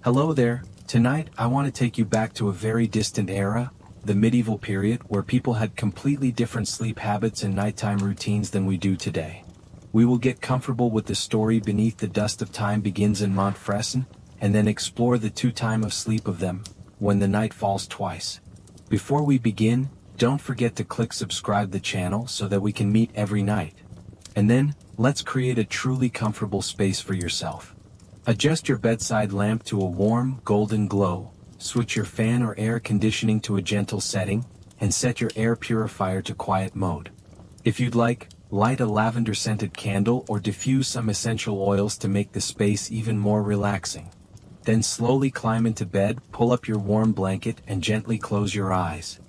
Hello there. Tonight I want to take you back to a very distant era, the medieval period, where people had completely different sleep habits and nighttime routines than we do today. We will get comfortable with the story Beneath the Dust of Time begins in Montfresson, and then explore the two time of sleep of them, When the Night Falls Twice. Before we begin, don't forget to click subscribe the channel so that we can meet every night. And then, let's create a truly comfortable space for yourself. Adjust your bedside lamp to a warm, golden glow, switch your fan or air conditioning to a gentle setting, and set your air purifier to quiet mode. If you'd like, light a lavender-scented candle or diffuse some essential oils to make the space even more relaxing. Then slowly climb into bed, pull up your warm blanket and gently close your eyes.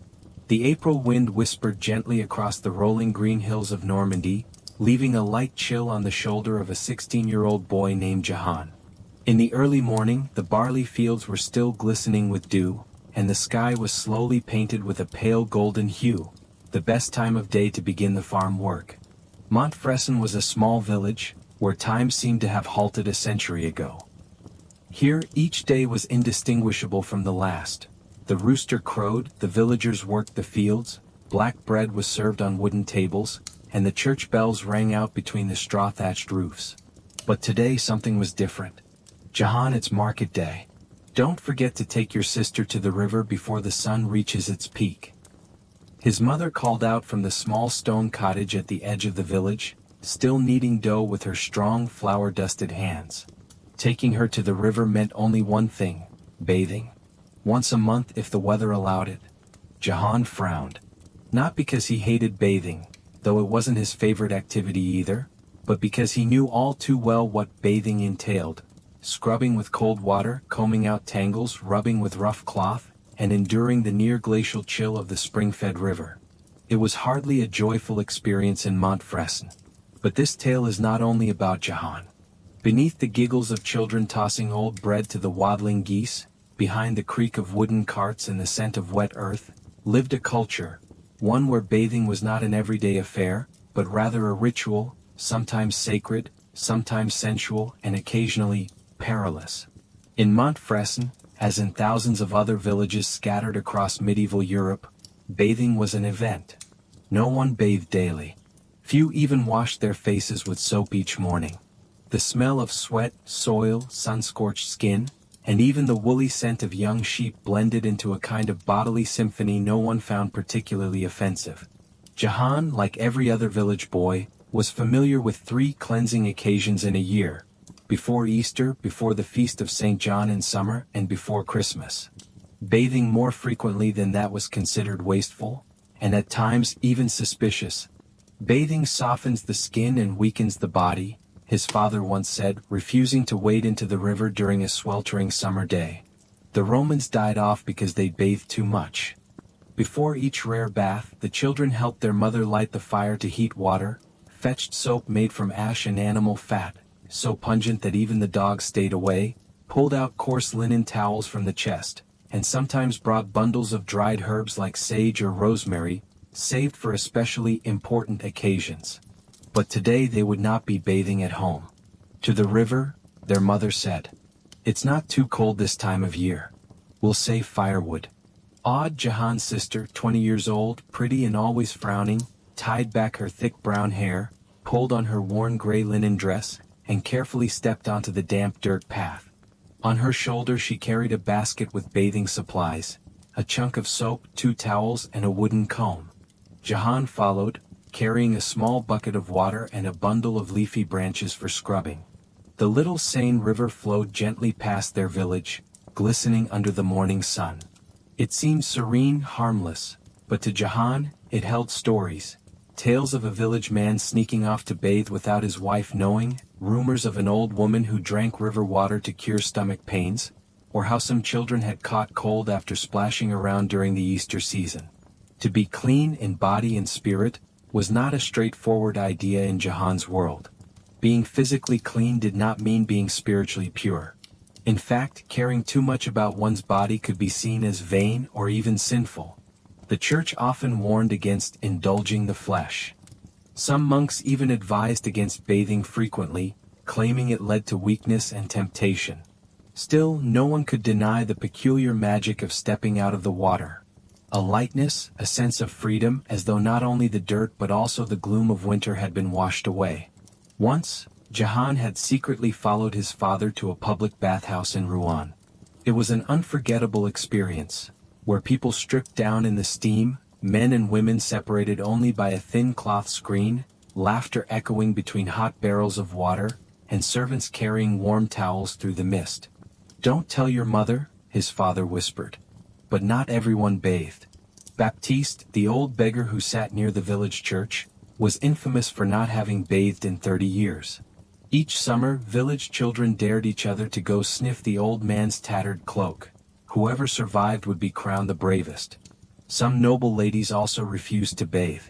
The April wind whispered gently across the rolling green hills of Normandy, leaving a light chill on the shoulder of a 16-year-old boy named Jahan. In the early morning, the barley fields were still glistening with dew, and the sky was slowly painted with a pale golden hue, the best time of day to begin the farm work. Montfresson was a small village, where time seemed to have halted a century ago. Here, each day was indistinguishable from the last. The rooster crowed, the villagers worked the fields, black bread was served on wooden tables, and the church bells rang out between the straw-thatched roofs. But today something was different. Jahan, it's market day. Don't forget to take your sister to the river before the sun reaches its peak. His mother called out from the small stone cottage at the edge of the village, still kneading dough with her strong, flour-dusted hands. Taking her to the river meant only one thing: bathing. Once a month if the weather allowed it. Jahan frowned. Not because he hated bathing, though it wasn't his favorite activity either, but because he knew all too well what bathing entailed. Scrubbing with cold water, combing out tangles, rubbing with rough cloth, and enduring the near-glacial chill of the spring-fed river. It was hardly a joyful experience in Montfresson. But this tale is not only about Jahan. Beneath the giggles of children tossing old bread to the waddling geese, behind the creak of wooden carts and the scent of wet earth, lived a culture, one where bathing was not an everyday affair, but rather a ritual, sometimes sacred, sometimes sensual, and occasionally perilous. In Montfresson, as in thousands of other villages scattered across medieval Europe, bathing was an event. No one bathed daily. Few even washed their faces with soap each morning. The smell of sweat, soil, sun-scorched skin, and even the woolly scent of young sheep blended into a kind of bodily symphony no one found particularly offensive. Jahan, like every other village boy, was familiar with 3 cleansing occasions in a year: before Easter, before the feast of St. John in summer, and before Christmas. Bathing more frequently than that was considered wasteful, and at times even suspicious. Bathing softens the skin and weakens the body, his father once said, refusing to wade into the river during a sweltering summer day. The Romans died off because they bathed too much. Before each rare bath, the children helped their mother light the fire to heat water, fetched soap made from ash and animal fat, so pungent that even the dogs stayed away, pulled out coarse linen towels from the chest, and sometimes brought bundles of dried herbs like sage or rosemary, saved for especially important occasions. But today they would not be bathing at home. To the river, their mother said. It's not too cold this time of year. We'll save firewood. Awed, Jahan's sister, 20 years old, pretty and always frowning, tied back her thick brown hair, pulled on her worn gray linen dress, and carefully stepped onto the damp dirt path. On her shoulder she carried a basket with bathing supplies, a chunk of soap, 2 towels, and a wooden comb. Jahan followed, carrying a small bucket of water and a bundle of leafy branches for scrubbing. The little Seine river flowed gently past their village, glistening under the morning sun. It seemed serene, harmless, but to Jahan, it held stories. Tales of a village man sneaking off to bathe without his wife knowing, rumors of an old woman who drank river water to cure stomach pains, or how some children had caught cold after splashing around during the Easter season. To be clean in body and spirit was not a straightforward idea in Jahan's world. Being physically clean did not mean being spiritually pure. In fact, caring too much about one's body could be seen as vain or even sinful. The church often warned against indulging the flesh. Some monks even advised against bathing frequently, claiming it led to weakness and temptation. Still, no one could deny the peculiar magic of stepping out of the water. A lightness, a sense of freedom, as though not only the dirt but also the gloom of winter had been washed away. Once, Jahan had secretly followed his father to a public bathhouse in Rouen. It was an unforgettable experience, where people stripped down in the steam, men and women separated only by a thin cloth screen, laughter echoing between hot barrels of water, and servants carrying warm towels through the mist. "Don't tell your mother," his father whispered. But not everyone bathed. Baptiste, the old beggar who sat near the village church, was infamous for not having bathed in 30 years. Each summer, village children dared each other to go sniff the old man's tattered cloak. Whoever survived would be crowned the bravest. Some noble ladies also refused to bathe.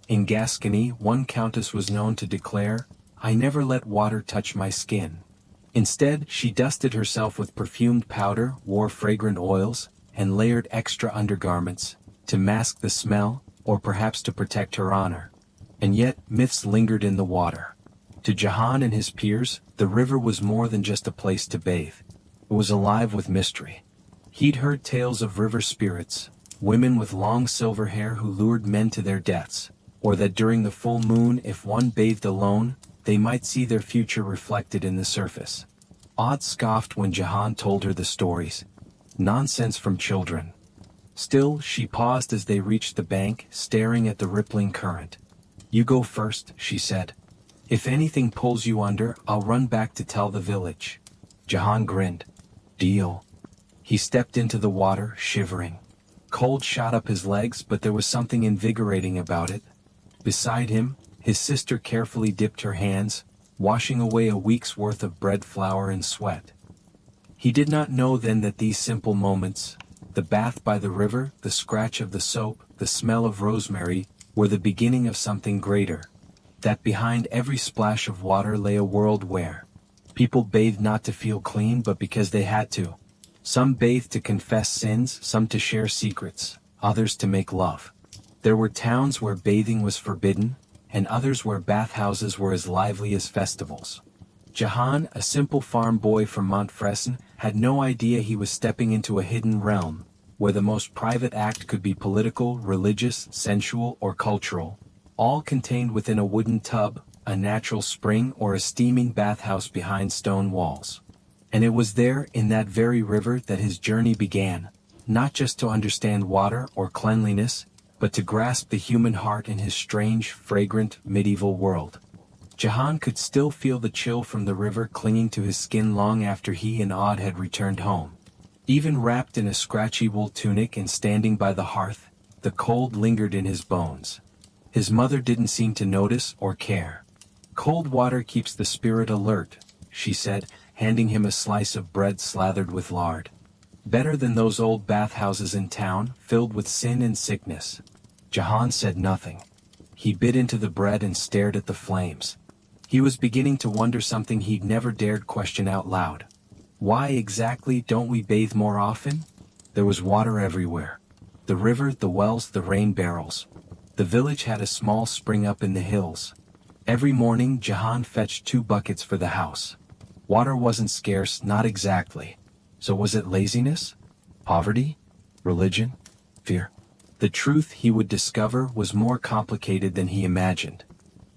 In Gascony, one countess was known to declare, "I never let water touch my skin." Instead, she dusted herself with perfumed powder, wore fragrant oils, and layered extra undergarments, to mask the smell, or perhaps to protect her honor. And yet, myths lingered in the water. To Jahan and his peers, the river was more than just a place to bathe. It was alive with mystery. He'd heard tales of river spirits, women with long silver hair who lured men to their deaths, or that during the full moon, if one bathed alone, they might see their future reflected in the surface. Aude scoffed when Jahan told her the stories. Nonsense from children. Still, she paused as they reached the bank, staring at the rippling current. "You go first," she said. "If anything pulls you under, I'll run back to tell the village." Jahan grinned. "Deal." He stepped into the water, shivering. Cold shot up his legs, but there was something invigorating about it. Beside him, his sister carefully dipped her hands, washing away a week's worth of bread flour and sweat. He did not know then that these simple moments, the bath by the river, the scratch of the soap, the smell of rosemary, were the beginning of something greater. That behind every splash of water lay a world where people bathed not to feel clean but because they had to. Some bathed to confess sins, some to share secrets, others to make love. There were towns where bathing was forbidden, and others where bathhouses were as lively as festivals. Jahan, a simple farm boy from Montfresne, had no idea he was stepping into a hidden realm, where the most private act could be political, religious, sensual, or cultural, all contained within a wooden tub, a natural spring, or a steaming bathhouse behind stone walls. And it was there, in that very river, that his journey began, not just to understand water or cleanliness, but to grasp the human heart in his strange, fragrant, medieval world. Jahan could still feel the chill from the river clinging to his skin long after he and Aude had returned home. Even wrapped in a scratchy wool tunic and standing by the hearth, the cold lingered in his bones. His mother didn't seem to notice or care. "Cold water keeps the spirit alert," she said, handing him a slice of bread slathered with lard. "Better than those old bathhouses in town, filled with sin and sickness." Jahan said nothing. He bit into the bread and stared at the flames. He was beginning to wonder something he'd never dared question out loud. Why exactly don't we bathe more often? There was water everywhere. The river, the wells, the rain barrels. The village had a small spring up in the hills. Every morning Jahan fetched 2 buckets for the house. Water wasn't scarce, not exactly. So was it laziness? Poverty? Religion? Fear? The truth, he would discover, was more complicated than he imagined.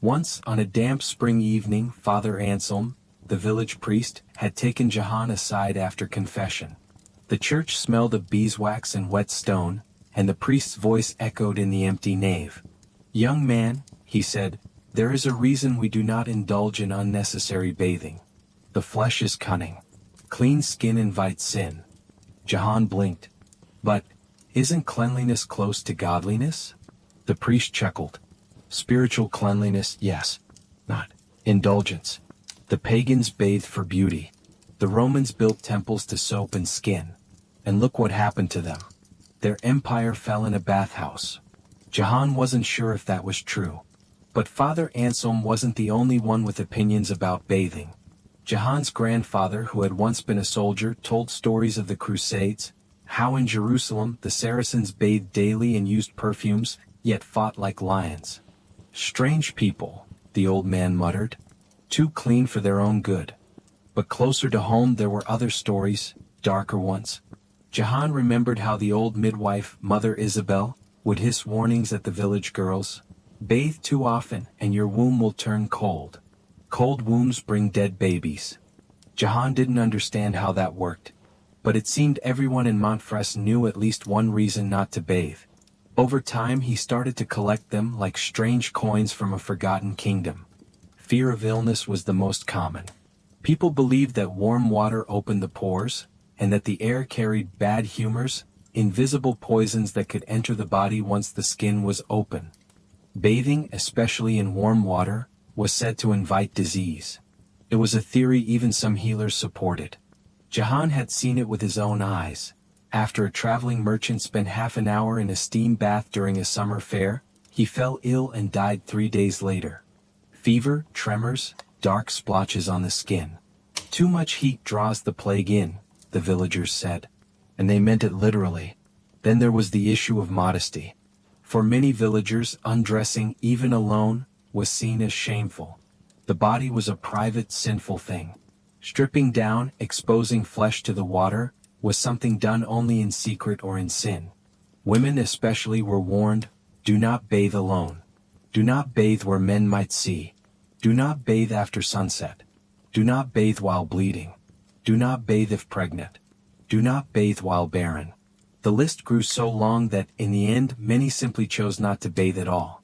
Once, on a damp spring evening, Father Anselm, the village priest, had taken Jahan aside after confession. The church smelled of beeswax and wet stone, and the priest's voice echoed in the empty nave. "Young man," he said, "there is a reason we do not indulge in unnecessary bathing. The flesh is cunning. Clean skin invites sin." Jahan blinked. "But isn't cleanliness close to godliness?" The priest chuckled. "Spiritual cleanliness, yes. Not indulgence. The pagans bathed for beauty. The Romans built temples to soap and skin. And look what happened to them. Their empire fell in a bathhouse." Jahan wasn't sure if that was true. But Father Anselm wasn't the only one with opinions about bathing. Jahan's grandfather, who had once been a soldier, told stories of the Crusades, how in Jerusalem the Saracens bathed daily and used perfumes, yet fought like lions. "Strange people," the old man muttered. "Too clean for their own good." But closer to home there were other stories, darker ones. Jahan remembered how the old midwife, Mother Isabel, would hiss warnings at the village girls. Bathe too often and your womb will turn cold. Cold wombs bring dead babies. Jahan didn't understand how that worked. But it seemed everyone in Montfres knew at least one reason not to bathe. Over time he started to collect them like strange coins from a forgotten kingdom. Fear of illness was the most common. People believed that warm water opened the pores, and that the air carried bad humors, invisible poisons that could enter the body once the skin was open. Bathing, especially in warm water, was said to invite disease. It was a theory even some healers supported. Jahan had seen it with his own eyes. After a traveling merchant spent half an hour in a steam bath during a summer fair, he fell ill and died 3 days later. Fever, tremors, dark splotches on the skin. Too much heat draws the plague in, the villagers said. And they meant it literally. Then there was the issue of modesty. For many villagers, undressing, even alone, was seen as shameful. The body was a private, sinful thing. Stripping down, exposing flesh to the water, was something done only in secret or in sin. Women especially were warned, do not bathe alone. Do not bathe where men might see. Do not bathe after sunset. Do not bathe while bleeding. Do not bathe if pregnant. Do not bathe while barren. The list grew so long that, in the end, many simply chose not to bathe at all.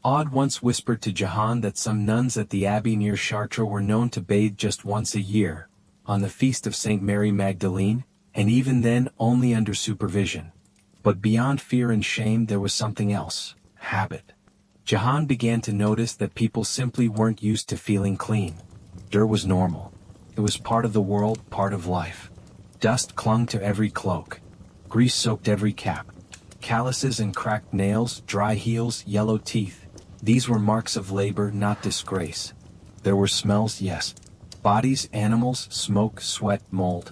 Aude once whispered to Jahan that some nuns at the abbey near Chartres were known to bathe just once a year, on the feast of St. Mary Magdalene, and even then only under supervision. But beyond fear and shame there was something else, habit. Jahan began to notice that people simply weren't used to feeling clean. Dirt was normal. It was part of the world, part of life. Dust clung to every cloak. Grease soaked every cap. Calluses and cracked nails, dry heels, yellow teeth. These were marks of labor, not disgrace. There were smells, yes. Bodies, animals, smoke, sweat, mold.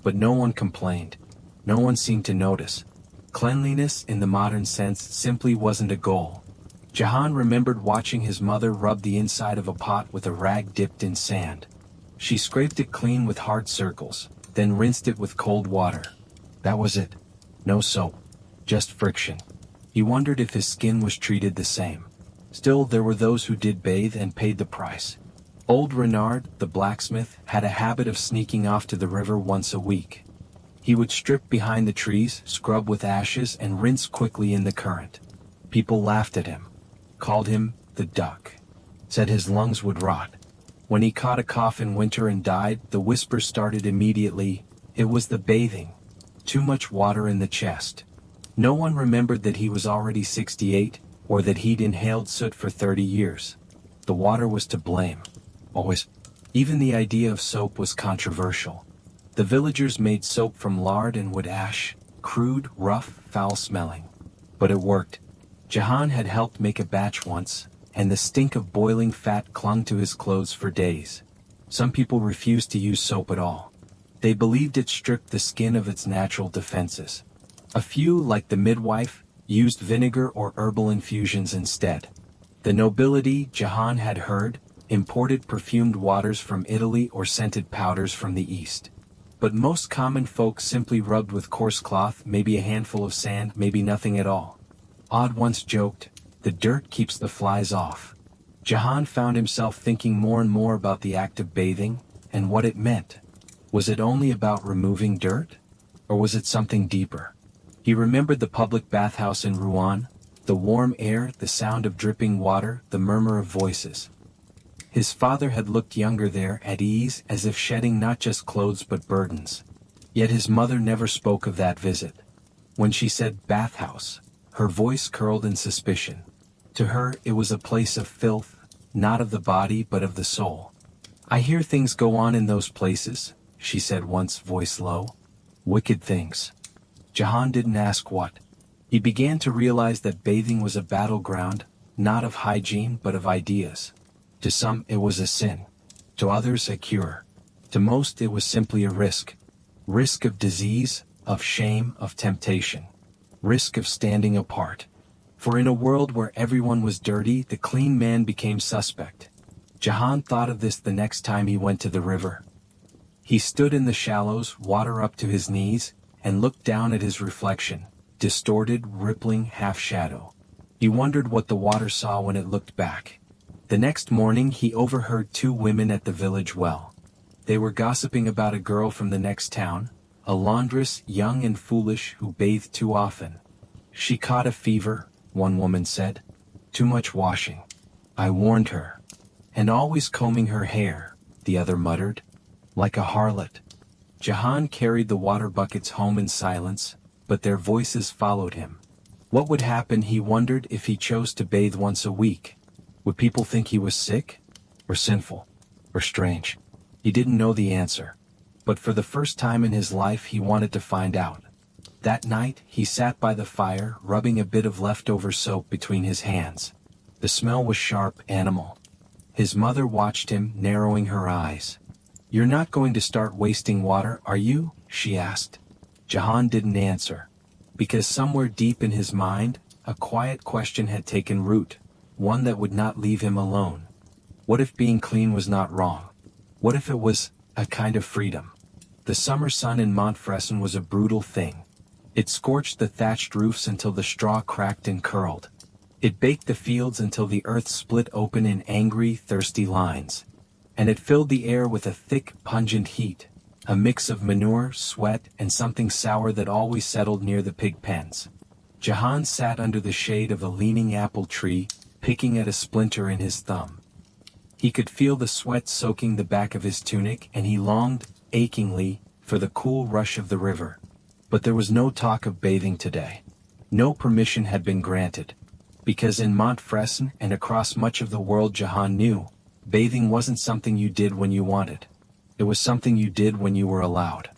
But no one complained. No one seemed to notice. Cleanliness, in the modern sense, simply wasn't a goal. Jahan remembered watching his mother rub the inside of a pot with a rag dipped in sand. She scraped it clean with hard circles, then rinsed it with cold water. That was it. No soap. Just friction. He wondered if his skin was treated the same. Still, there were those who did bathe and paid the price. Old Renard, the blacksmith, had a habit of sneaking off to the river once a week. He would strip behind the trees, scrub with ashes, and rinse quickly in the current. People laughed at him, called him the duck, said his lungs would rot. When he caught a cough in winter and died, the whisper started immediately, it was the bathing. Too much water in the chest. No one remembered that he was already 68, or that he'd inhaled soot for 30 years. The water was to blame. Always. Even the idea of soap was controversial. The villagers made soap from lard and wood ash, crude, rough, foul-smelling. But it worked. Jahan had helped make a batch once, and the stink of boiling fat clung to his clothes for days. Some people refused to use soap at all. They believed it stripped the skin of its natural defenses. A few, like the midwife, used vinegar or herbal infusions instead. The nobility, Jahan had heard, imported perfumed waters from Italy or scented powders from the East. But most common folk simply rubbed with coarse cloth, maybe a handful of sand, maybe nothing at all. Aude once joked, the dirt keeps the flies off. Jahan found himself thinking more and more about the act of bathing, and what it meant. Was it only about removing dirt? Or was it something deeper? He remembered the public bathhouse in Rouen, the warm air, the sound of dripping water, the murmur of voices. His father had looked younger there, at ease, as if shedding not just clothes but burdens. Yet his mother never spoke of that visit. When she said bathhouse, her voice curled in suspicion. To her, it was a place of filth, not of the body but of the soul. I hear things go on in those places, she said once, voice low. Wicked things. Jahan didn't ask what. He began to realize that bathing was a battleground, not of hygiene but of ideas. To some it was a sin. To others a cure. To most it was simply a risk. Risk of disease, of shame, of temptation. Risk of standing apart. For in a world where everyone was dirty, the clean man became suspect. Jahan thought of this the next time he went to the river. He stood in the shallows, water up to his knees, and looked down at his reflection, distorted, rippling half-shadow. He wondered what the water saw when it looked back. The next morning he overheard two women at the village well. They were gossiping about a girl from the next town, a laundress, young and foolish, who bathed too often. She caught a fever, one woman said. Too much washing. I warned her. And always combing her hair, the other muttered. Like a harlot. Jahan carried the water buckets home in silence, but their voices followed him. What would happen, he wondered, if he chose to bathe once a week? Would people think he was sick? Or sinful? Or strange? He didn't know the answer. But for the first time in his life he wanted to find out. That night, he sat by the fire, rubbing a bit of leftover soap between his hands. The smell was sharp, animal. His mother watched him, narrowing her eyes. "You're not going to start wasting water, are you?" she asked. Jahan didn't answer. Because somewhere deep in his mind, a quiet question had taken root, one that would not leave him alone. What if being clean was not wrong? What if it was a kind of freedom? The summer sun in Montfresson was a brutal thing. It scorched the thatched roofs until the straw cracked and curled. It baked the fields until the earth split open in angry, thirsty lines. And it filled the air with a thick, pungent heat, a mix of manure, sweat, and something sour that always settled near the pig pens. Jahan sat under the shade of a leaning apple tree, picking at a splinter in his thumb. He could feel the sweat soaking the back of his tunic, and he longed, achingly, for the cool rush of the river. But there was no talk of bathing today. No permission had been granted. Because in Montfresson and across much of the world, Jahan knew, bathing wasn't something you did when you wanted. It was something you did when you were allowed.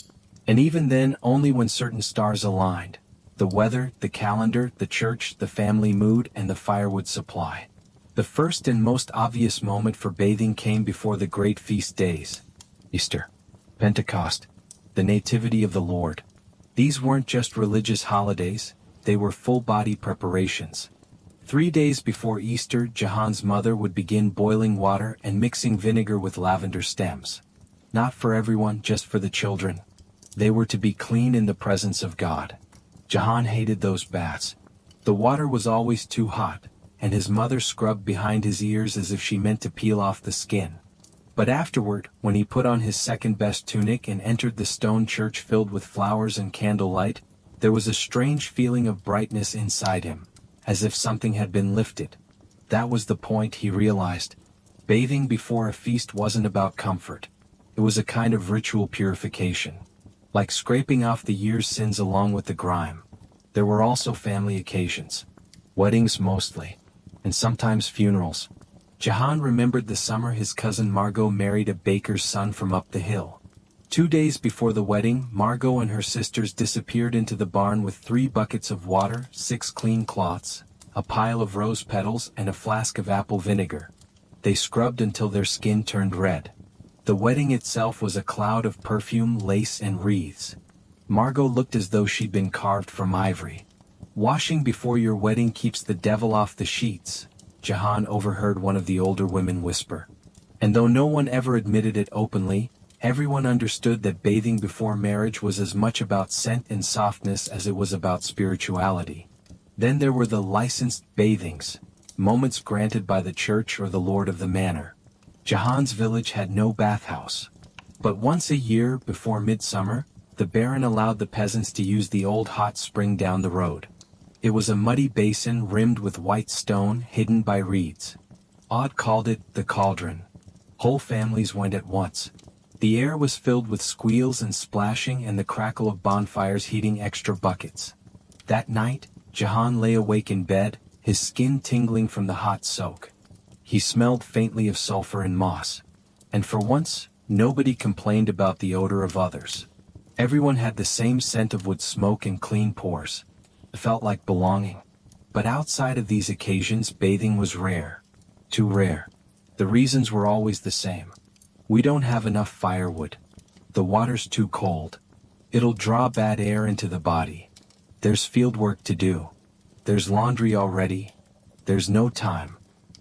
And even then, only when certain stars aligned. The weather, the calendar, the church, the family mood, and the firewood supply. The first and most obvious moment for bathing came before the great feast days. Easter, Pentecost, the Nativity of the Lord. These weren't just religious holidays, they were full-body preparations. 3 days before Easter, Jahan's mother would begin boiling water and mixing vinegar with lavender stems. Not for everyone, just for the children. They were to be clean in the presence of God. Jahan hated those baths. The water was always too hot, and his mother scrubbed behind his ears as if she meant to peel off the skin. But afterward, when he put on his second-best tunic and entered the stone church filled with flowers and candlelight, there was a strange feeling of brightness inside him, as if something had been lifted. That was the point, he realized. Bathing before a feast wasn't about comfort. It was a kind of ritual purification. Like scraping off the year's sins along with the grime. There were also family occasions. Weddings mostly. And sometimes funerals. Jahan remembered the summer his cousin Margot married a baker's son from up the hill. 2 days before the wedding, Margot and her sisters disappeared into the barn with 3 buckets of water, 6 clean cloths, a pile of rose petals, and a flask of apple vinegar. They scrubbed until their skin turned red. The wedding itself was a cloud of perfume, lace, and wreaths. Margot looked as though she'd been carved from ivory. "Washing before your wedding keeps the devil off the sheets," Jahan overheard one of the older women whisper. And though no one ever admitted it openly, everyone understood that bathing before marriage was as much about scent and softness as it was about spirituality. Then there were the licensed bathings, moments granted by the church or the lord of the manor. Jahan's village had no bathhouse. But once a year, before midsummer, the baron allowed the peasants to use the old hot spring down the road. It was a muddy basin rimmed with white stone, hidden by reeds. Odd called it the cauldron. Whole families went at once. The air was filled with squeals and splashing and the crackle of bonfires heating extra buckets. That night, Jahan lay awake in bed, his skin tingling from the hot soak. He smelled faintly of sulfur and moss. And for once, nobody complained about the odor of others. Everyone had the same scent of wood smoke and clean pores. It felt like belonging. But outside of these occasions, bathing was rare. Too rare. The reasons were always the same. We don't have enough firewood. The water's too cold. It'll draw bad air into the body. There's field work to do. There's laundry already. There's no time.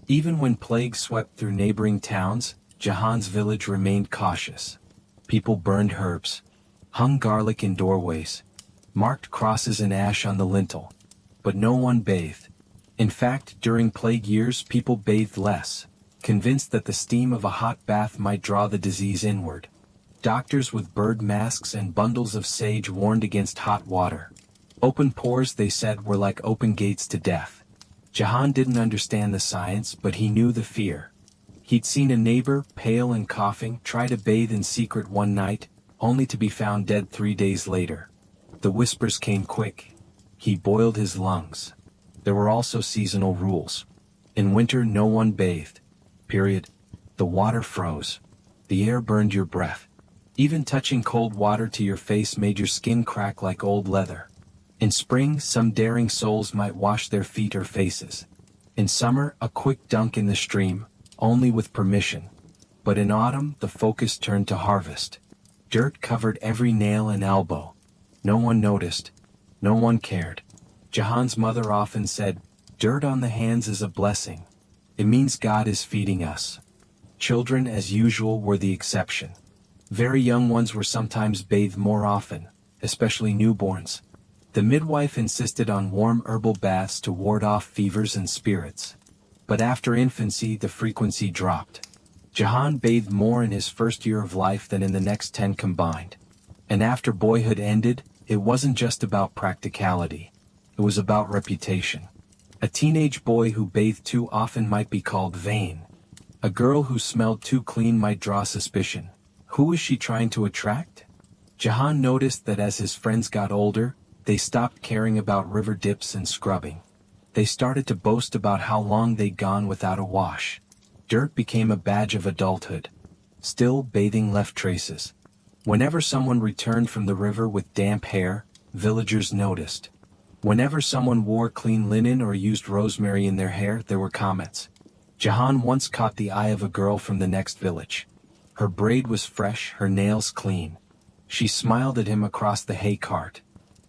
Even when plague swept through neighboring towns, Jahan's village remained cautious. People burned herbs, hung garlic in doorways, marked crosses in ash on the lintel. But no one bathed. In fact, during plague years people bathed less, convinced that the steam of a hot bath might draw the disease inward. Doctors with bird masks and bundles of sage warned against hot water. Open pores, they said, were like open gates to death. Jahan didn't understand the science, but he knew the fear. He'd seen a neighbor, pale and coughing, try to bathe in secret one night, only to be found dead 3 days later. The whispers came quick. He boiled his lungs. There were also seasonal rules. In winter no one bathed. Period. The water froze. The air burned your breath. Even touching cold water to your face made your skin crack like old leather. In spring, some daring souls might wash their feet or faces. In summer, a quick dunk in the stream, only with permission. But in autumn, the focus turned to harvest. Dirt covered every nail and elbow. No one noticed. No one cared. Jahan's mother often said, "Dirt on the hands is a blessing. It means God is feeding us." Children, as usual, were the exception. Very young ones were sometimes bathed more often, especially newborns. The midwife insisted on warm herbal baths to ward off fevers and spirits. But after infancy the frequency dropped. Jahan bathed more in his first year of life than in the next 10 combined. And after boyhood ended, it wasn't just about practicality. It was about reputation. A teenage boy who bathed too often might be called vain. A girl who smelled too clean might draw suspicion. Who was she trying to attract? Jahan noticed that as his friends got older, they stopped caring about river dips and scrubbing. They started to boast about how long they'd gone without a wash. Dirt became a badge of adulthood. Still, bathing left traces. Whenever someone returned from the river with damp hair, villagers noticed. Whenever someone wore clean linen or used rosemary in their hair, there were comments. Jahan once caught the eye of a girl from the next village. Her braid was fresh, her nails clean. She smiled at him across the hay cart.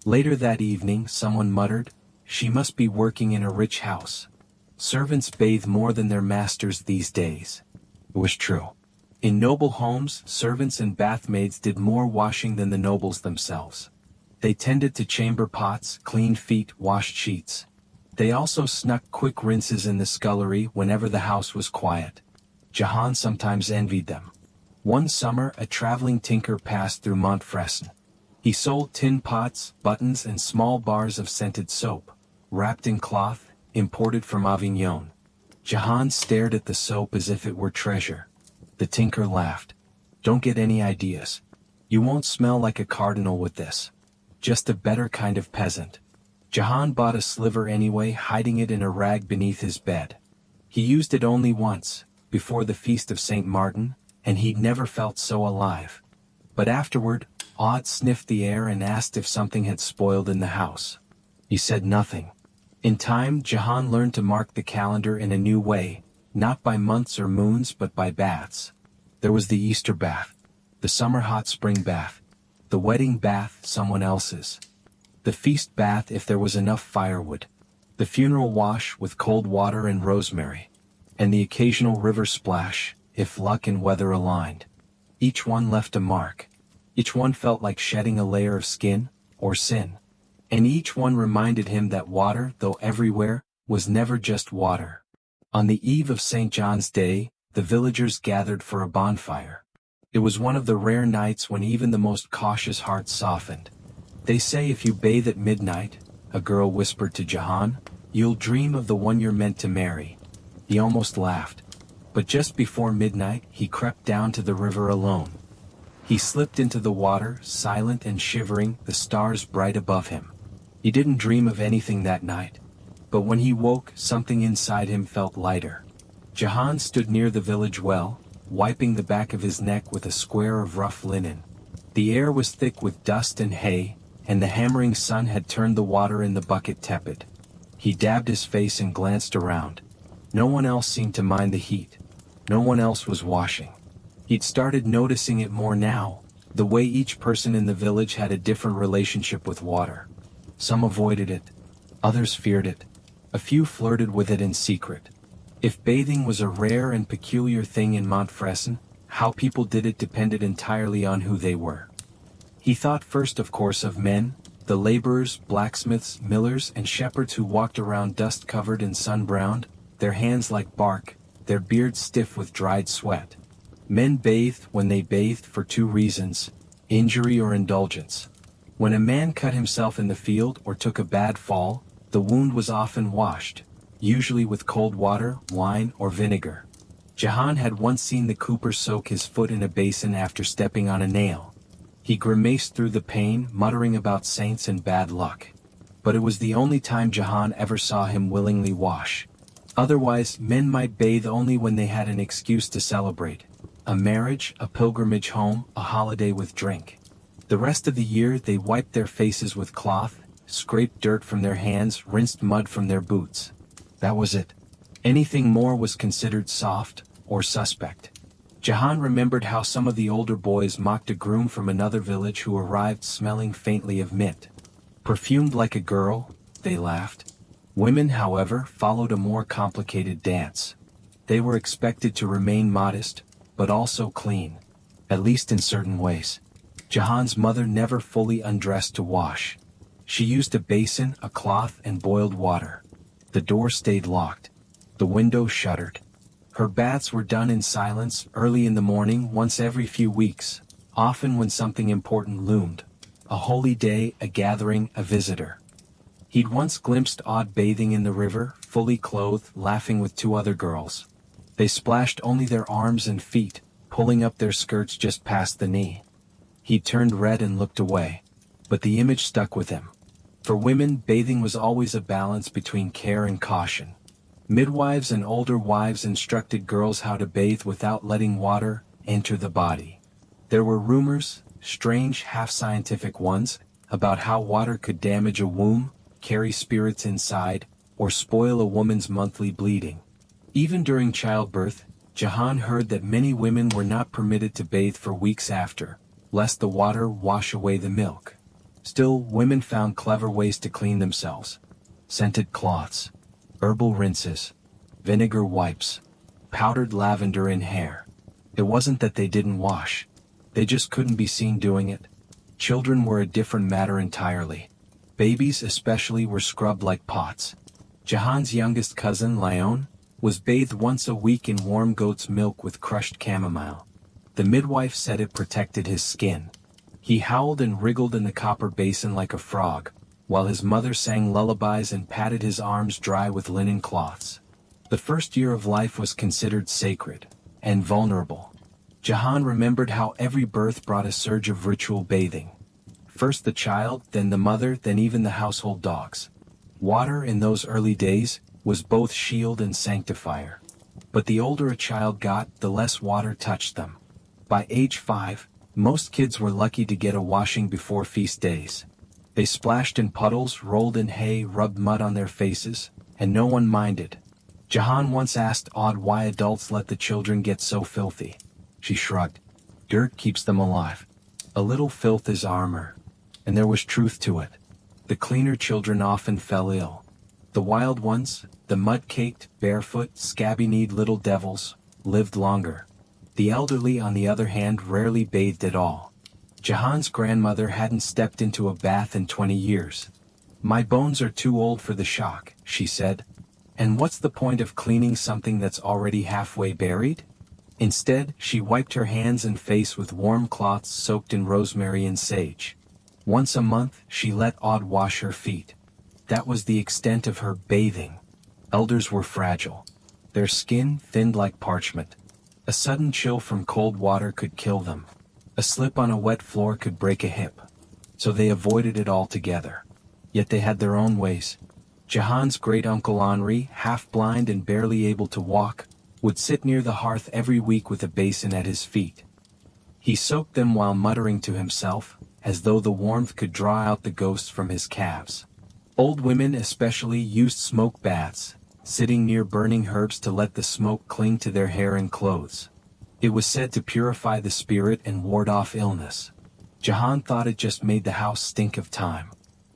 Later that evening, someone muttered, "She must be working in a rich house." Servants bathe more than their masters these days. It was true. In noble homes, servants and bathmaids did more washing than the nobles themselves. They tended to chamber pots, cleaned feet, washed sheets. They also snuck quick rinses in the scullery whenever the house was quiet. Jahan sometimes envied them. One summer, a traveling tinker passed through Montfresson. He sold tin pots, buttons, and small bars of scented soap, wrapped in cloth, imported from Avignon. Jahan stared at the soap as if it were treasure. The tinker laughed. "Don't get any ideas. You won't smell like a cardinal with this. Just a better kind of peasant." Jahan bought a sliver anyway, hiding it in a rag beneath his bed. He used it only once, before the feast of St. Martin, and he'd never felt so alive. But afterward, Aude sniffed the air and asked if something had spoiled in the house. He said nothing. In time, Jahan learned to mark the calendar in a new way, not by months or moons but by baths. There was the Easter bath, the summer hot spring bath, the wedding bath, someone else's, the feast bath if there was enough firewood, the funeral wash with cold water and rosemary, and the occasional river splash, if luck and weather aligned. Each one left a mark. Each one felt like shedding a layer of skin, or sin. And each one reminded him that water, though everywhere, was never just water. On the eve of St. John's Day, the villagers gathered for a bonfire. It was one of the rare nights when even the most cautious hearts softened. "They say if you bathe at midnight," a girl whispered to Jahan, "you'll dream of the one you're meant to marry." He almost laughed. But just before midnight, he crept down to the river alone. He slipped into the water, silent and shivering, the stars bright above him. He didn't dream of anything that night. But when he woke, something inside him felt lighter. Jahan stood near the village well, wiping the back of his neck with a square of rough linen. The air was thick with dust and hay, and the hammering sun had turned the water in the bucket tepid. He dabbed his face and glanced around. No one else seemed to mind the heat. No one else was washing. He'd started noticing it more now, the way each person in the village had a different relationship with water. Some avoided it. Others feared it. A few flirted with it in secret. If bathing was a rare and peculiar thing in Montfresson, How people did it depended entirely on who they were. He thought first of course of men, the laborers, blacksmiths, millers and shepherds who walked around dust-covered and sun-browned, their hands like bark, their beards stiff with dried sweat. Men bathed when they bathed for two reasons: injury or indulgence. When a man cut himself in the field or took a bad fall, the wound was often washed, usually with cold water, wine or vinegar. Jahan had once seen the cooper soak his foot in a basin after stepping on a nail. He grimaced through the pain, muttering about saints and bad luck. But it was the only time Jahan ever saw him willingly wash. Otherwise, men might bathe only when they had an excuse to celebrate: a marriage, a pilgrimage home, a holiday with drink. The rest of the year they wiped their faces with cloth, scraped dirt from their hands, rinsed mud from their boots. That was it. Anything more was considered soft or suspect. Jahan remembered how some of the older boys mocked a groom from another village who arrived smelling faintly of mint. Perfumed like a girl, they laughed. Women, however, followed a more complicated dance. They were expected to remain modest, but also clean, at least in certain ways. Jahan's mother never fully undressed to wash. She used a basin, a cloth, and boiled water. The door stayed locked. The window shuttered. Her baths were done in silence, early in the morning, once every few weeks, often when something important loomed. A holy day, a gathering, a visitor. He'd once glimpsed Odd bathing in the river, fully clothed, laughing with two other girls. They splashed only their arms and feet, pulling up their skirts just past the knee. He turned red and looked away. But the image stuck with him. For women, bathing was always a balance between care and caution. Midwives and older wives instructed girls how to bathe without letting water enter the body. There were rumors, strange half-scientific ones, about how water could damage a womb, carry spirits inside, or spoil a woman's monthly bleeding. Even during childbirth, Jahan heard that many women were not permitted to bathe for weeks after, lest the water wash away the milk. Still, women found clever ways to clean themselves. Scented cloths, herbal rinses, vinegar wipes, powdered lavender in hair. It wasn't that they didn't wash. They just couldn't be seen doing it. Children were a different matter entirely. Babies especially were scrubbed like pots. Jahan's youngest cousin, Lyon, was bathed once a week in warm goat's milk with crushed chamomile. The midwife said it protected his skin. He howled and wriggled in the copper basin like a frog, while his mother sang lullabies and patted his arms dry with linen cloths. The first year of life was considered sacred and vulnerable. Jahan remembered how every birth brought a surge of ritual bathing. First the child, then the mother, then even the household dogs. Water in those early days was both shield and sanctifier. But the older a child got, the less water touched them. By age 5, most kids were lucky to get a washing before feast days. They splashed in puddles, rolled in hay, rubbed mud on their faces, and no one minded. Jahan once asked Odd why adults let the children get so filthy. She shrugged. Dirt keeps them alive. A little filth is armor. And there was truth to it. The cleaner children often fell ill. The wild ones, the mud-caked, barefoot, scabby-kneed little devils, lived longer. The elderly, on the other hand, rarely bathed at all. Jahan's grandmother hadn't stepped into a bath in 20 years. My bones are too old for the shock, she said. And what's the point of cleaning something that's already halfway buried? Instead, she wiped her hands and face with warm cloths soaked in rosemary and sage. Once a month, she let Odd wash her feet. That was the extent of her bathing. Elders were fragile. Their skin thinned like parchment. A sudden chill from cold water could kill them. A slip on a wet floor could break a hip. So they avoided it altogether. Yet they had their own ways. Jahan's great-uncle Henri, half-blind and barely able to walk, would sit near the hearth every week with a basin at his feet. He soaked them while muttering to himself, as though the warmth could draw out the ghosts from his calves. Old women especially used smoke baths, sitting near burning herbs to let the smoke cling to their hair and clothes. It was said to purify the spirit and ward off illness. Jahan thought it just made the house stink of time.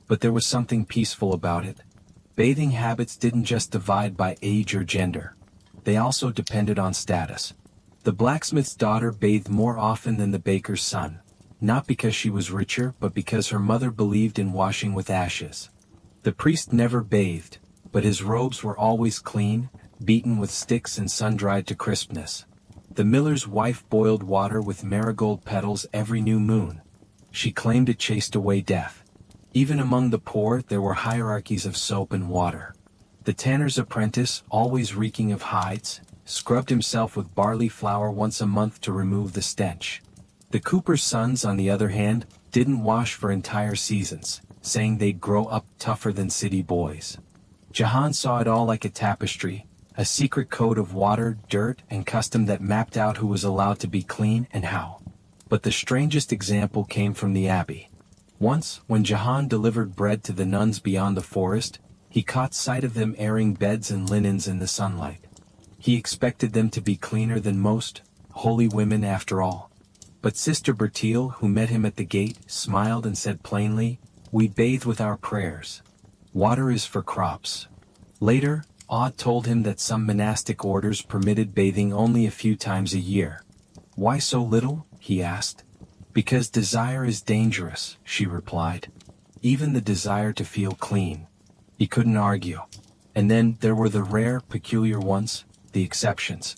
But there was something peaceful about it. Bathing habits didn't just divide by age or gender. They also depended on status. The blacksmith's daughter bathed more often than the baker's son, not because she was richer but because her mother believed in washing with ashes. The priest never bathed, but his robes were always clean, beaten with sticks and sun-dried to crispness. The miller's wife boiled water with marigold petals every new moon. She claimed it chased away death. Even among the poor there were hierarchies of soap and water. The tanner's apprentice, always reeking of hides, scrubbed himself with barley flour once a month to remove the stench. The cooper's sons, on the other hand, didn't wash for entire seasons, saying they'd grow up tougher than city boys. Jahan saw it all like a tapestry, a secret code of water, dirt, and custom that mapped out who was allowed to be clean and how. But the strangest example came from the abbey. Once, when Jahan delivered bread to the nuns beyond the forest, he caught sight of them airing beds and linens in the sunlight. He expected them to be cleaner than most, holy women after all. But Sister Bertile, who met him at the gate, smiled and said plainly, "We bathe with our prayers. Water is for crops." Later, Aude told him that some monastic orders permitted bathing only a few times a year. "Why so little?" he asked. "Because desire is dangerous," she replied. "Even the desire to feel clean." He couldn't argue. And then there were the rare, peculiar ones, the exceptions.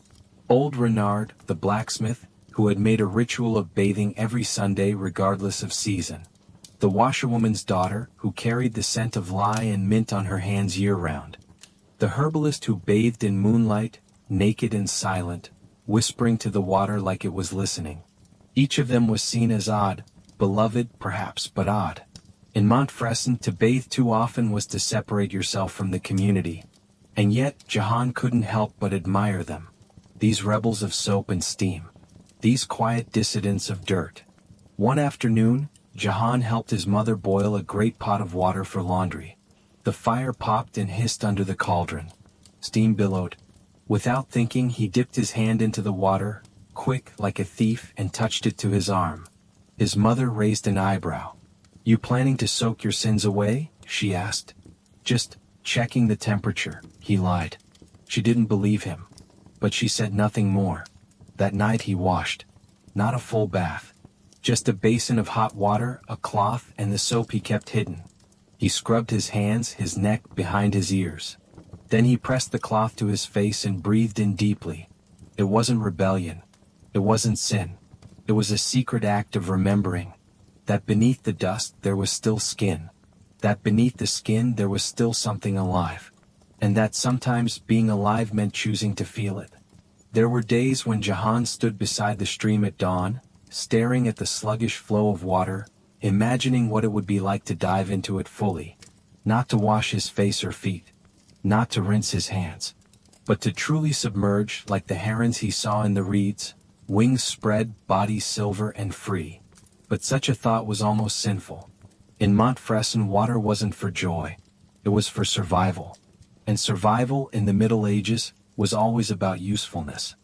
Old Renard, the blacksmith, who had made a ritual of bathing every Sunday regardless of season. The washerwoman's daughter, who carried the scent of lye and mint on her hands year-round. The herbalist who bathed in moonlight, naked and silent, whispering to the water like it was listening. Each of them was seen as odd, beloved perhaps, but odd. In Montfresson, to bathe too often was to separate yourself from the community. And yet, Jahan couldn't help but admire them. These rebels of soap and steam. These quiet dissidents of dirt. One afternoon, Jahan helped his mother boil a great pot of water for laundry. The fire popped and hissed under the cauldron. Steam billowed. Without thinking, he dipped his hand into the water, quick like a thief, and touched it to his arm. His mother raised an eyebrow. "You planning to soak your sins away?" she asked. "Just checking the temperature," he lied. She didn't believe him. But she said nothing more. That night he washed. Not a full bath. Just a basin of hot water, a cloth, and the soap he kept hidden. He scrubbed his hands, his neck, behind his ears. Then he pressed the cloth to his face and breathed in deeply. It wasn't rebellion. It wasn't sin. It was a secret act of remembering. That beneath the dust there was still skin. That beneath the skin there was still something alive. And that sometimes being alive meant choosing to feel it. There were days when Jahan stood beside the stream at dawn, staring at the sluggish flow of water, imagining what it would be like to dive into it fully. Not to wash his face or feet. Not to rinse his hands. But to truly submerge like the herons he saw in the reeds, wings spread, bodies silver and free. But such a thought was almost sinful. In Montfresson, water wasn't for joy. It was for survival. And survival in the Middle Ages was always about usefulness.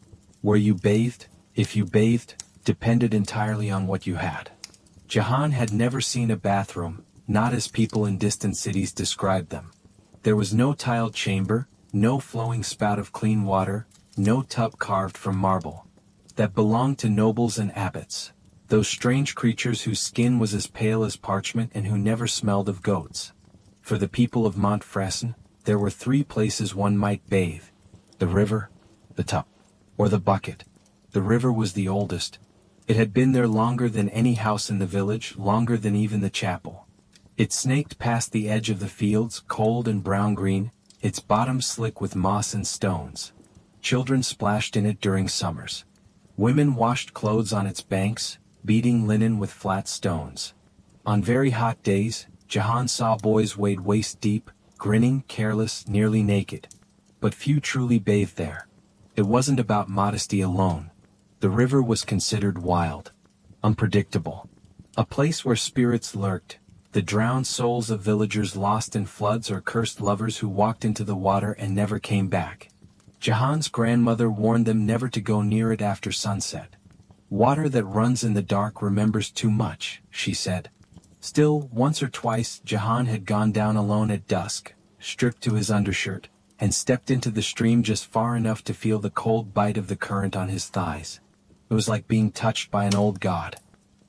Where you bathed, if you bathed, depended entirely on what you had. Jahan had never seen a bathroom, not as people in distant cities described them. There was no tiled chamber, no flowing spout of clean water, no tub carved from marble. That belonged to nobles and abbots. Those strange creatures whose skin was as pale as parchment and who never smelled of goats. For the people of Montfresson, there were 3 places one might bathe. The river, the tub, or the bucket. The river was the oldest. It had been there longer than any house in the village, longer than even the chapel. It snaked past the edge of the fields, cold and brown-green, its bottom slick with moss and stones. Children splashed in it during summers. Women washed clothes on its banks, beating linen with flat stones. On very hot days, Jahan saw boys wade waist-deep, grinning, careless, nearly naked. But few truly bathed there. It wasn't about modesty alone. The river was considered wild, unpredictable. A place where spirits lurked, the drowned souls of villagers lost in floods or cursed lovers who walked into the water and never came back. Jahan's grandmother warned them never to go near it after sunset. "Water that runs in the dark remembers too much," she said. Still, once or twice, Jahan had gone down alone at dusk, stripped to his undershirt, and stepped into the stream just far enough to feel the cold bite of the current on his thighs. It was like being touched by an old god.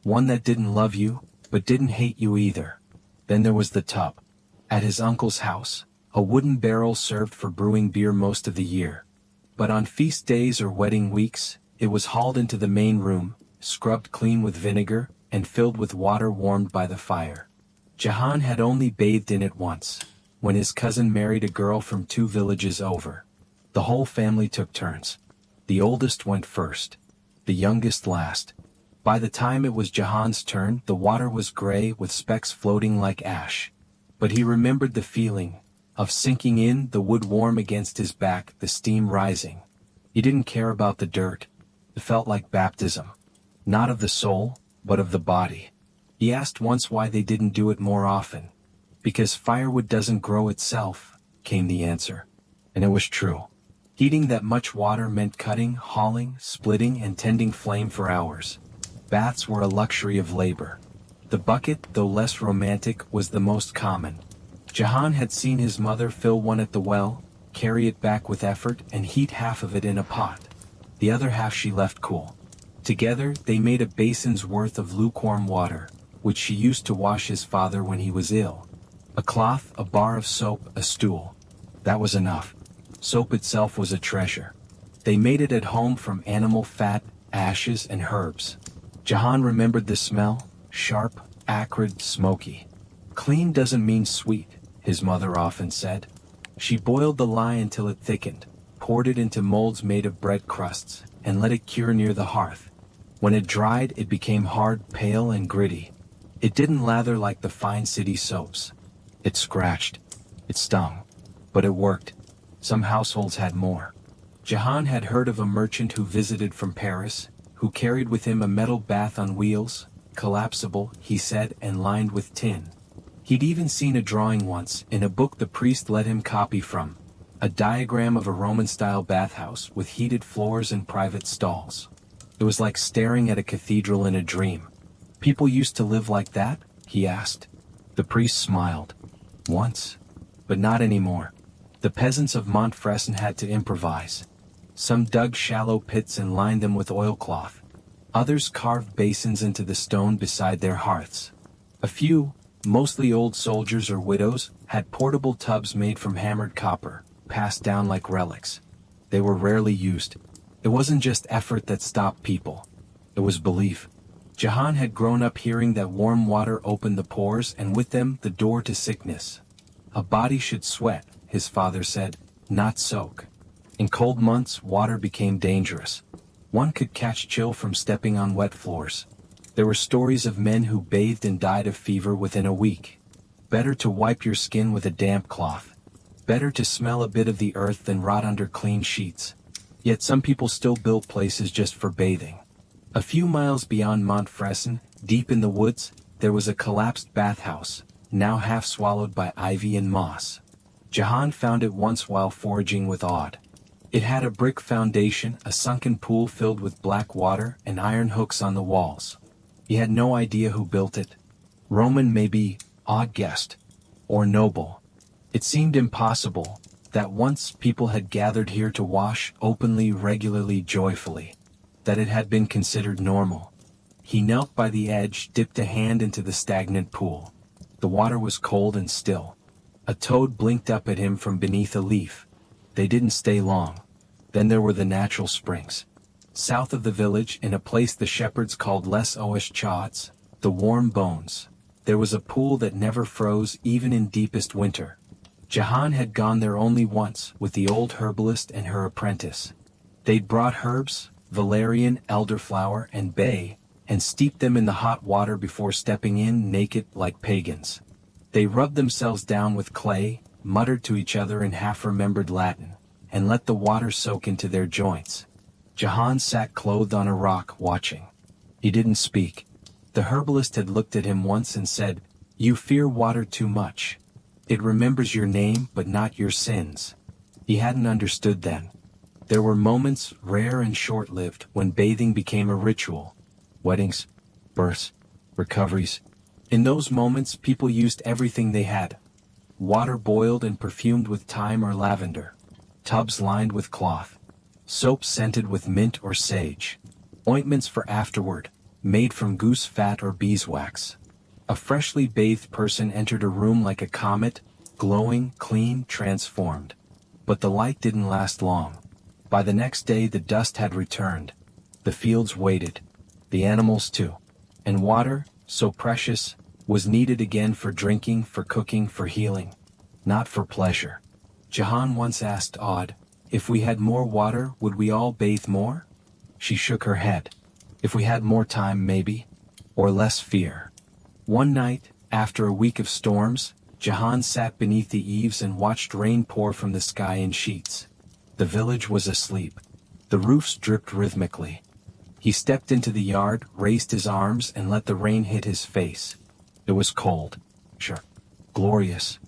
One that didn't love you, but didn't hate you either. Then there was the tub. At his uncle's house, a wooden barrel served for brewing beer most of the year. But on feast days or wedding weeks, it was hauled into the main room, scrubbed clean with vinegar, and filled with water warmed by the fire. Jahan had only bathed in it once, when his cousin married a girl from 2 villages over. The whole family took turns. The oldest went first, the youngest last. By the time it was Jahan's turn, the water was gray with specks floating like ash. But he remembered the feeling of sinking in, the wood warm against his back, the steam rising. He didn't care about the dirt. It felt like baptism. Not of the soul, but of the body. He asked once why they didn't do it more often. Because firewood doesn't grow itself, came the answer. And it was true. Heating that much water meant cutting, hauling, splitting, and tending flame for hours. Baths were a luxury of labor. The bucket, though less romantic, was the most common. Jahan had seen his mother fill one at the well, carry it back with effort, and heat half of it in a pot. The other half she left cool. Together, they made a basin's worth of lukewarm water, which she used to wash his father when he was ill. A cloth, a bar of soap, a stool. That was enough. Soap itself was a treasure. They made it at home from animal fat, ashes, and herbs. Jahan remembered the smell, sharp, acrid, smoky. Clean doesn't mean sweet, his mother often said. She boiled the lye until it thickened, poured it into molds made of bread crusts, and let it cure near the hearth. When it dried, it became hard, pale, and gritty. It didn't lather like the fine city soaps. It scratched. It stung. But it worked. Some households had more. Jahan had heard of a merchant who visited from Paris, who carried with him a metal bath on wheels, collapsible, he said, and lined with tin. He'd even seen a drawing once, in a book the priest let him copy from. A diagram of a Roman-style bathhouse with heated floors and private stalls. It was like staring at a cathedral in a dream. People used to live like that? He asked. The priest smiled. Once. But not anymore. The peasants of Montfresson had to improvise. Some dug shallow pits and lined them with oilcloth. Others carved basins into the stone beside their hearths. A few, mostly old soldiers or widows, had portable tubs made from hammered copper, passed down like relics. They were rarely used. It wasn't just effort that stopped people. It was belief. Jahan had grown up hearing that warm water opened the pores and with them the door to sickness. A body should sweat, his father said, not soak. In cold months, water became dangerous. One could catch chill from stepping on wet floors. There were stories of men who bathed and died of fever within a week. Better to wipe your skin with a damp cloth. Better to smell a bit of the earth than rot under clean sheets. Yet some people still built places just for bathing. A few miles beyond Montfresson, deep in the woods, there was a collapsed bathhouse, now half swallowed by ivy and moss. Jahan found it once while foraging with awed. It had a brick foundation, a sunken pool filled with black water, and iron hooks on the walls. He had no idea who built it. Roman maybe, odd guest. Or noble. It seemed impossible, that once people had gathered here to wash, openly, regularly, joyfully. That it had been considered normal. He knelt by the edge, dipped a hand into the stagnant pool. The water was cold and still. A toad blinked up at him from beneath a leaf. They didn't stay long. Then there were the natural springs. South of the village, in a place the shepherds called Les Oesch Chods, the warm bones, there was a pool that never froze even in deepest winter. Jahan had gone there only once, with the old herbalist and her apprentice. They'd brought herbs, valerian, elderflower, and bay, and steeped them in the hot water before stepping in naked like pagans. They rubbed themselves down with clay, muttered to each other in half-remembered Latin, and let the water soak into their joints. Jahan sat clothed on a rock, watching. He didn't speak. The herbalist had looked at him once and said, "You fear water too much. It remembers your name but not your sins." He hadn't understood then. There were moments, rare and short-lived, when bathing became a ritual. Weddings, births, recoveries. In those moments people used everything they had. Water boiled and perfumed with thyme or lavender. tubs lined with cloth, soap scented with mint or sage, ointments for afterward, made from goose fat or beeswax. A freshly bathed person entered a room like a comet, glowing, clean, transformed. But the light didn't last long. By the next day the dust had returned. The fields waited. The animals too. And water, so precious, was needed again for drinking, for cooking, for healing. Not for pleasure. Jahan once asked Odd, if we had more water, would we all bathe more? She shook her head. If we had more time, maybe. Or less fear. One night, after a week of storms, Jahan sat beneath the eaves and watched rain pour from the sky in sheets. The village was asleep. The roofs dripped rhythmically. He stepped into the yard, raised his arms, and let the rain hit his face. It was cold. Sure. Glorious.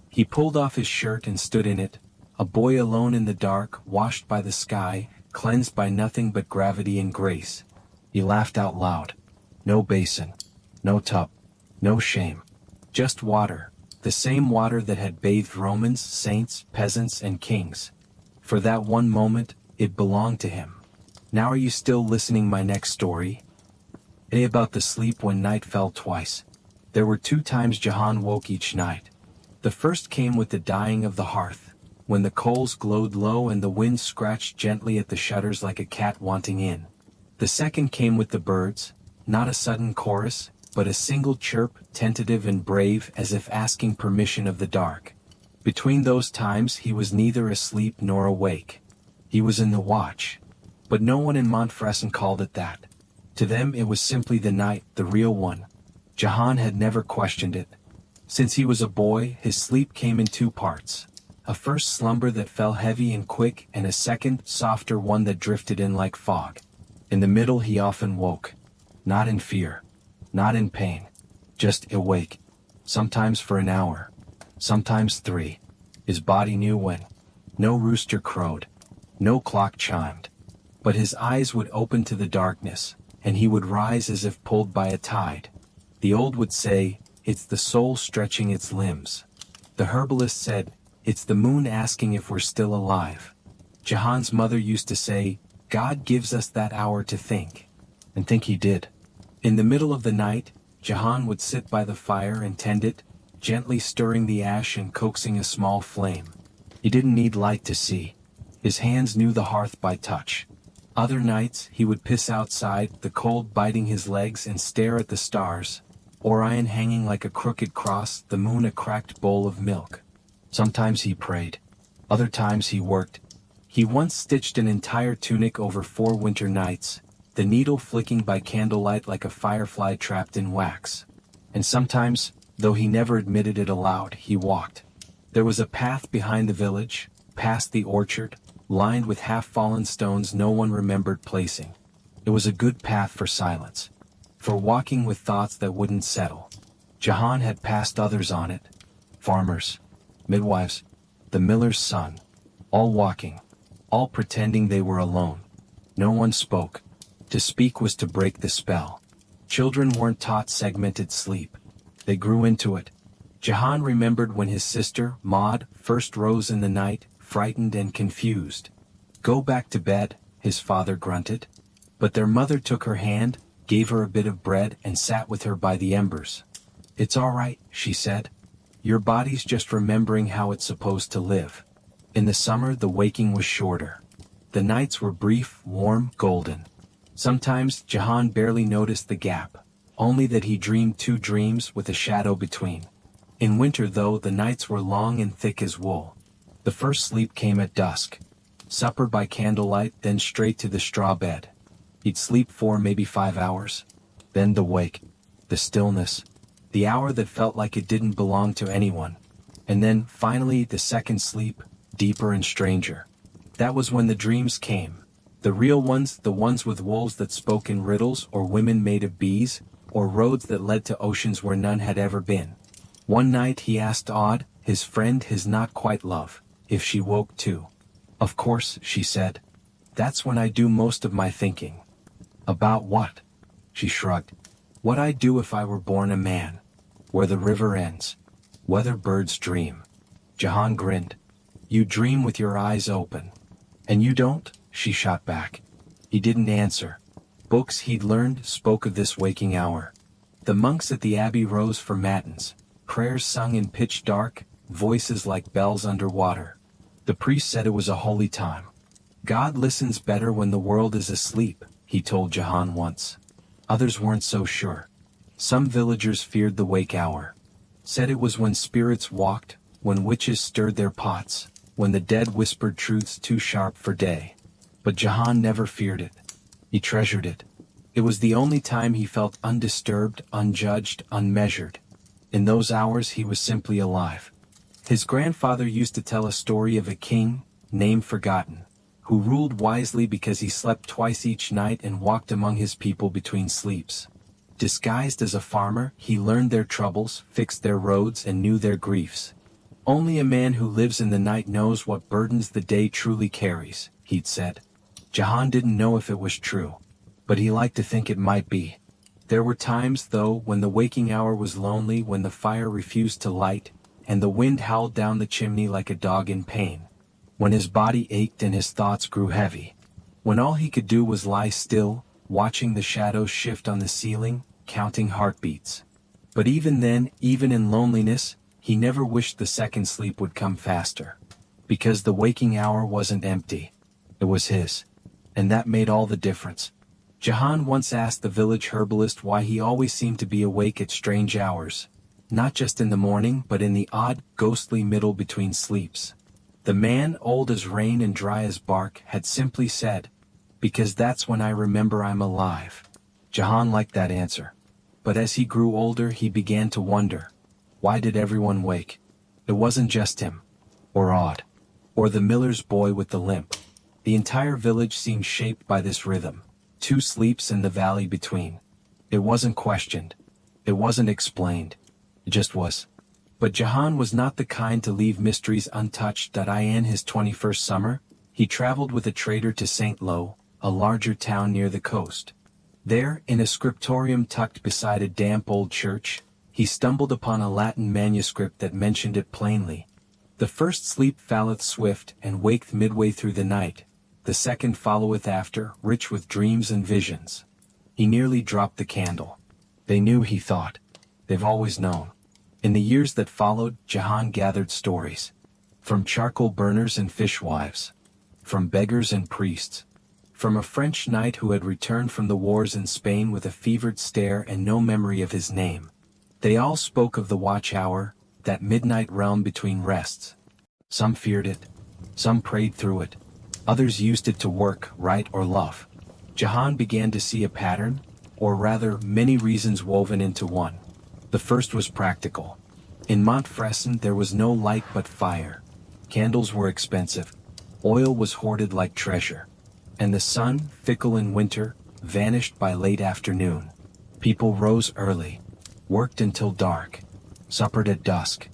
He pulled off his shirt and stood in it, a boy alone in the dark, washed by the sky, cleansed by nothing but gravity and grace. He laughed out loud. No basin. No tub. No shame. Just water. The same water that had bathed Romans, saints, peasants, and kings. For that one moment, it belonged to him. Now are you still listening my next story? About the sleep when night fell twice. There were 2 times Jahan woke each night. The first came with the dying of the hearth, when the coals glowed low and the wind scratched gently at the shutters like a cat wanting in. The second came with the birds, not a sudden chorus, but a single chirp, tentative and brave, as if asking permission of the dark. Between those times he was neither asleep nor awake. He was in the watch. But no one in Montfresson called it that. To them it was simply the night, the real one. Jahan had never questioned it. Since he was a boy, his sleep came in 2 parts. A first slumber that fell heavy and quick, and a second, softer one that drifted in like fog. In the middle he often woke. Not in fear. Not in pain. Just awake. Sometimes for an hour. Sometimes 3. His body knew when. No rooster crowed. No clock chimed. But his eyes would open to the darkness, and he would rise as if pulled by a tide. The old would say, it's the soul stretching its limbs. The herbalist said, it's the moon asking if we're still alive. Jahan's mother used to say, God gives us that hour to think. And think he did. In the middle of the night, Jahan would sit by the fire and tend it, gently stirring the ash and coaxing a small flame. He didn't need light to see. His hands knew the hearth by touch. Other nights he would piss outside, the cold biting his legs, and stare at the stars. Orion hanging like a crooked cross, the moon a cracked bowl of milk. Sometimes he prayed. Other times he worked. He once stitched an entire tunic over 4 winter nights, the needle flicking by candlelight like a firefly trapped in wax. And sometimes, though he never admitted it aloud, he walked. There was a path behind the village, past the orchard, lined with half-fallen stones no one remembered placing. It was a good path for silence. For walking with thoughts that wouldn't settle. Jahan had passed others on it. Farmers. Midwives. The miller's son. All walking. All pretending they were alone. No one spoke. To speak was to break the spell. Children weren't taught segmented sleep. They grew into it. Jahan remembered when his sister, Maud, first rose in the night, frightened and confused. Go back to bed, his father grunted. But their mother took her hand, gave her a bit of bread, and sat with her by the embers. It's all right, she said. Your body's just remembering how it's supposed to live. In the summer the waking was shorter. The nights were brief, warm, golden. Sometimes Jahan barely noticed the gap, only that he dreamed 2 dreams with a shadow between. In winter though, the nights were long and thick as wool. The first sleep came at dusk. Supper by candlelight, then straight to the straw bed. He'd sleep 4, maybe 5 hours. Then the wake. The stillness. The hour that felt like it didn't belong to anyone. And then, finally, the second sleep, deeper and stranger. That was when the dreams came. The real ones, the ones with wolves that spoke in riddles, or women made of bees, or roads that led to oceans where none had ever been. One night he asked Odd, his friend, his not-quite love, if she woke too. Of course, she said. That's when I do most of my thinking. About what? She shrugged. What I'd do if I were born a man. Where the river ends. Whether birds dream. Jahan grinned. You dream with your eyes open. And you don't? She shot back. He didn't answer. Books he'd learned spoke of this waking hour. The monks at the abbey rose for matins, prayers sung in pitch dark, voices like bells underwater. The priest said it was a holy time. God listens better when the world is asleep, he told Jahan once. Others weren't so sure. Some villagers feared the wake hour. Said it was when spirits walked, when witches stirred their pots, when the dead whispered truths too sharp for day. But Jahan never feared it. He treasured it. It was the only time he felt undisturbed, unjudged, unmeasured. In those hours he was simply alive. His grandfather used to tell a story of a king, name forgotten, who ruled wisely because he slept twice each night and walked among his people between sleeps. Disguised as a farmer, he learned their troubles, fixed their roads, and knew their griefs. Only a man who lives in the night knows what burdens the day truly carries, he'd said. Jahan didn't know if it was true, but he liked to think it might be. There were times, though, when the waking hour was lonely, when the fire refused to light, and the wind howled down the chimney like a dog in pain. When his body ached and his thoughts grew heavy. When all he could do was lie still, watching the shadows shift on the ceiling, counting heartbeats. But even then, even in loneliness, he never wished the second sleep would come faster. Because the waking hour wasn't empty. It was his. And that made all the difference. Jahan once asked the village herbalist why he always seemed to be awake at strange hours. Not just in the morning, but in the odd, ghostly middle between sleeps. The man, old as rain and dry as bark, had simply said, "Because that's when I remember I'm alive." Jahan liked that answer. But as he grew older, he began to wonder, why did everyone wake? It wasn't just him. Or Odd. Or the miller's boy with the limp. The entire village seemed shaped by this rhythm. 2 sleeps in the valley between. It wasn't questioned. It wasn't explained. It just was. But Jahan was not the kind to leave mysteries untouched. In his 21st summer, he traveled with a trader to St. Lo, a larger town near the coast. There, in a scriptorium tucked beside a damp old church, he stumbled upon a Latin manuscript that mentioned it plainly. The first sleep falleth swift, and waketh midway through the night. The second followeth after, rich with dreams and visions. He nearly dropped the candle. They knew, he thought. They've always known. In the years that followed, Jahan gathered stories. From charcoal burners and fishwives. From beggars and priests. From a French knight who had returned from the wars in Spain with a fevered stare and no memory of his name. They all spoke of the watch hour, that midnight realm between rests. Some feared it. Some prayed through it. Others used it to work, write, or love. Jahan began to see a pattern, or rather, many reasons woven into one. The first was practical. In Montfresson there was no light but fire. Candles were expensive. Oil was hoarded like treasure. And the sun, fickle in winter, vanished by late afternoon. People rose early. Worked until dark. Suppered at dusk.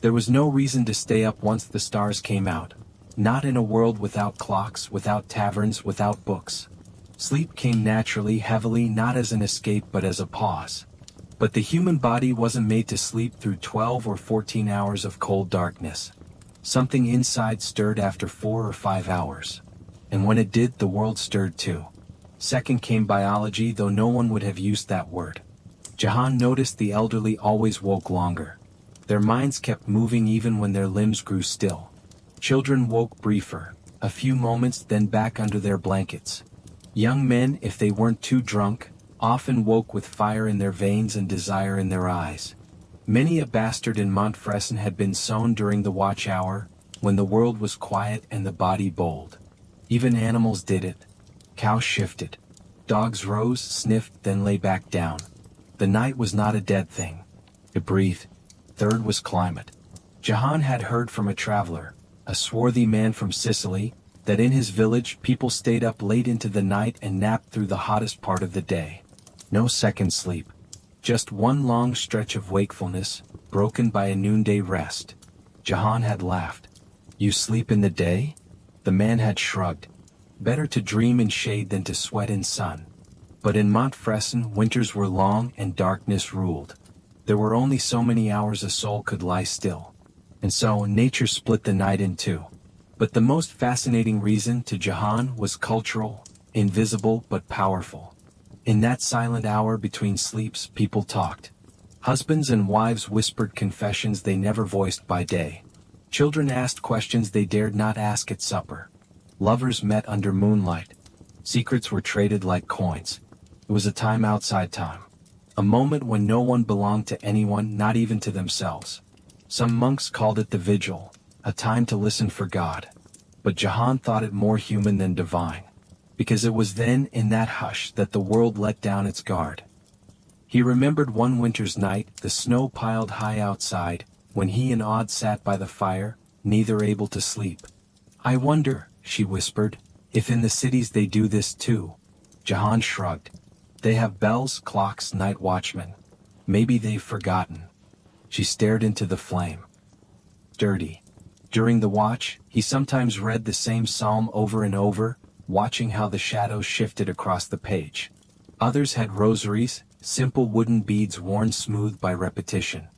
There was no reason to stay up once the stars came out. Not in a world without clocks, without taverns, without books. Sleep came naturally, heavily, not as an escape but as a pause. But the human body wasn't made to sleep through 12 or 14 hours of cold darkness. Something inside stirred after 4 or 5 hours. And when it did, the world stirred too. Second came biology, though no one would have used that word. Jahan noticed the elderly always woke longer. Their minds kept moving even when their limbs grew still. Children woke briefer, a few moments, then back under their blankets. Young men, if they weren't too drunk, often woke with fire in their veins and desire in their eyes. Many a bastard in Montfresson had been sown during the watch hour, when the world was quiet and the body bold. Even animals did it. Cows shifted. Dogs rose, sniffed, then lay back down. The night was not a dead thing. It breathed. Third was climate. Jahan had heard from a traveler, a swarthy man from Sicily, that in his village people stayed up late into the night and napped through the hottest part of the day. No second sleep. Just one long stretch of wakefulness, broken by a noonday rest. Jahan had laughed. "You sleep in the day?" The man had shrugged. Better to dream in shade than to sweat in sun. But in Montfresson, winters were long and darkness ruled. There were only so many hours a soul could lie still. And so, nature split the night in two. But the most fascinating reason to Jahan was cultural, invisible but powerful. In that silent hour between sleeps, people talked. Husbands and wives whispered confessions they never voiced by day. Children asked questions they dared not ask at supper. Lovers met under moonlight. Secrets were traded like coins. It was a time outside time. A moment when no one belonged to anyone, not even to themselves. Some monks called it the vigil, a time to listen for God. But Jahan thought it more human than divine. Because it was then, in that hush, that the world let down its guard. He remembered one winter's night, the snow piled high outside, when he and Odd sat by the fire, neither able to sleep. "I wonder," she whispered, "if in the cities they do this too." Jahan shrugged. "They have bells, clocks, night watchmen. Maybe they've forgotten." She stared into the flame. Dirty. During the watch, he sometimes read the same psalm over and over, watching how the shadows shifted across the page. Others had rosaries, simple wooden beads worn smooth by repetition.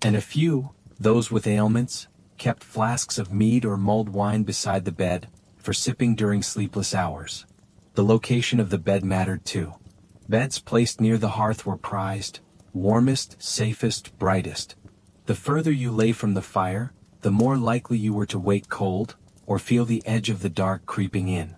And a few, those with ailments, kept flasks of mead or mulled wine beside the bed, for sipping during sleepless hours. The location of the bed mattered too. Beds placed near the hearth were prized, warmest, safest, brightest. The further you lay from the fire, the more likely you were to wake cold, or feel the edge of the dark creeping in.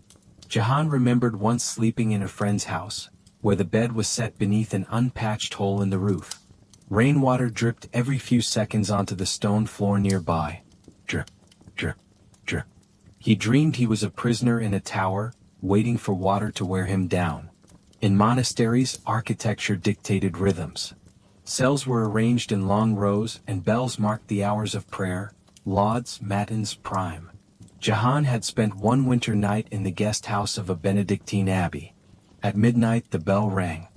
Jahan remembered once sleeping in a friend's house, where the bed was set beneath an unpatched hole in the roof. Rainwater dripped every few seconds onto the stone floor nearby. Drip, drip, drip. He dreamed he was a prisoner in a tower, waiting for water to wear him down. In monasteries, architecture dictated rhythms. Cells were arranged in long rows, and bells marked the hours of prayer, lauds, matins, prime. Jahan had spent one winter night in the guest house of a Benedictine abbey. At midnight the bell rang.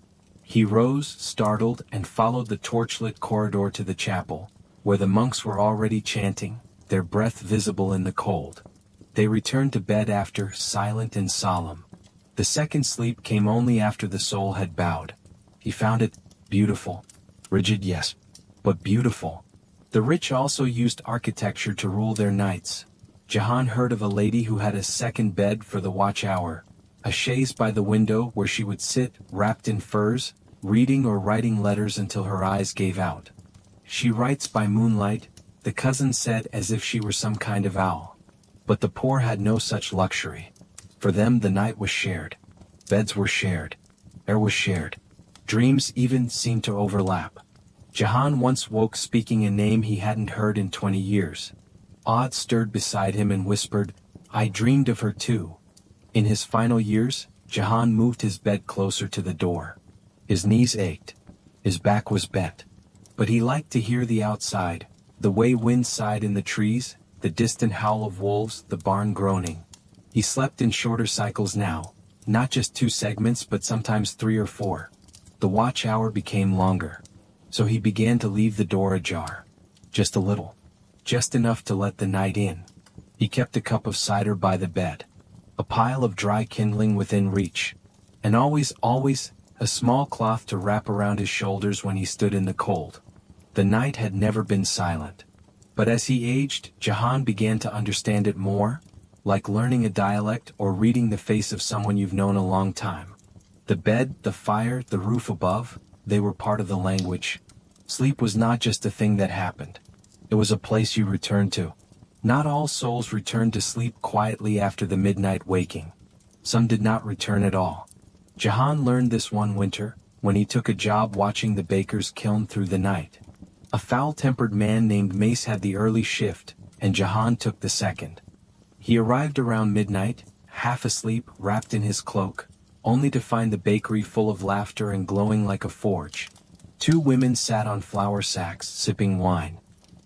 He rose, startled, and followed the torchlit corridor to the chapel, where the monks were already chanting, their breath visible in the cold. They returned to bed after, silent and solemn. The second sleep came only after the soul had bowed. He found it beautiful. Rigid, yes, but beautiful. The rich also used architecture to rule their nights. Jahan heard of a lady who had a second bed for the watch hour, a chaise by the window where she would sit, wrapped in furs, reading or writing letters until her eyes gave out. "She writes by moonlight," the cousin said as if she were some kind of owl. But the poor had no such luxury. For them the night was shared. Beds were shared. Air was shared. Dreams even seemed to overlap. Jahan once woke speaking a name he hadn't heard in 20 years. Odd stirred beside him and whispered, "I dreamed of her too." In his final years, Jahan moved his bed closer to the door. His knees ached. His back was bent. But he liked to hear the outside, the way wind sighed in the trees, the distant howl of wolves, the barn groaning. He slept in shorter cycles now, not just 2 segments but sometimes 3 or 4. The watch hour became longer. So he began to leave the door ajar. Just a little. Just enough to let the night in. He kept a cup of cider by the bed. A pile of dry kindling within reach. And always, a small cloth to wrap around his shoulders when he stood in the cold. The night had never been silent. But as he aged, Jahan began to understand it more, like learning a dialect or reading the face of someone you've known a long time. The bed, the fire, the roof above, they were part of the language. Sleep was not just a thing that happened. It was a place you returned to. Not all souls returned to sleep quietly after the midnight waking. Some did not return at all. Jahan learned this one winter, when he took a job watching the baker's kiln through the night. A foul-tempered man named Mace had the early shift, and Jahan took the second. He arrived around midnight, half asleep, wrapped in his cloak, only to find the bakery full of laughter and glowing like a forge. 2 women sat on flour sacks, sipping wine.